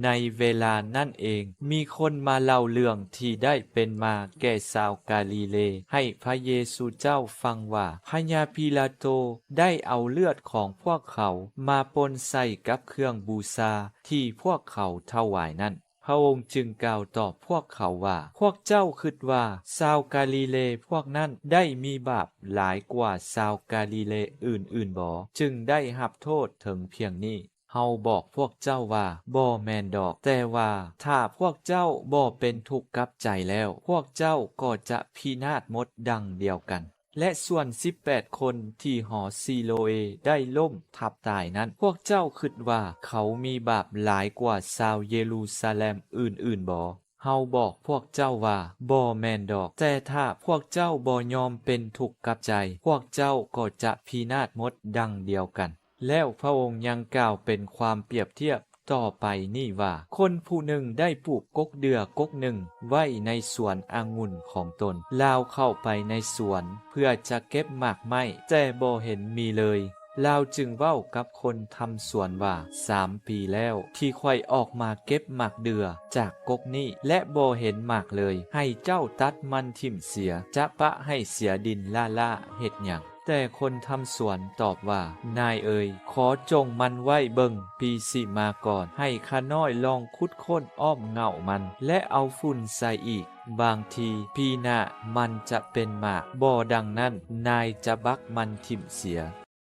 ในเวลานั่นเองมีคนมาเล่าเรื่องที่ได้เป็นมาแก่ชาวกาลิเลให้พระเยซูเจ้าฟังว่าพญาปิลาโตได้เอาเลือดของพวกเขามาปนใส่กับเครื่องบูชาที่พวกเขาถวายนั้นพระองค์จึงกล่าวตอบพวกเขาว่าพวกเจ้าคิดว่าชาวกาลิเลพวกนั้นได้มีบาปหลายกว่าชาวกาลิเลอื่นๆบ่จึงได้รับโทษถึงเพียงนี้เฮาบอกพวกเจ้าว่าบ่แม่นดอกแต่ว่าถ้าพวกเจ้าบ่เป็นทุกข์กับใจแล้วพวกเจ้าก็จะพินาศหมดดังเดียวกันและส่วน18คนที่หอซีโลเอได้ล่มทับตายนั้นพวกเจ้าคิดว่าเขามีบาปหลายกว่าชาวเยรูซาเล็มอื่นๆบ่เฮาบอกพวกเจ้าว่าบ่แม่นดอกแต่ถ้าพวกเจ้าบ่ยอมเป็นทุกข์กับใจพวกเจ้าก็จะพินาศหมดดังเดียวกันแล้วพระองค์ยังกล่าวเป็นความเปรียบเทียบต่อไปนี่ว่าคนผู้หนึ่งได้ปลูกกกเดือกกหนึ่งไว้ในสวนองุ่นของตนลาวเข้าไปในสวนเพื่อจะเก็บหมากไม้แต่บ่เห็นมีเลยลาวจึงเว้ากับคนทำสวนว่า3 ปีแล้วที่ค่อยออกมาเก็บหมากเดือจากกกนี้และบ่เห็นหมากเลยให้เจ้าตัดมันทิ่มเสียจะปะให้เสียดินล่าเฮ็ดหยังแต่คนทำสวนตอบว่านายเอ๋ยขอจงมันไว้เบิ่งปีสิมาก่อนให้ข้าน้อยลองคุดค้นอ้อมเงามันและเอาฝุ่นใส่อีกบางทีปีหน้ามันจะเป็นหมากบ่ดังนั้นนายจะบักมันทิ่มเสีย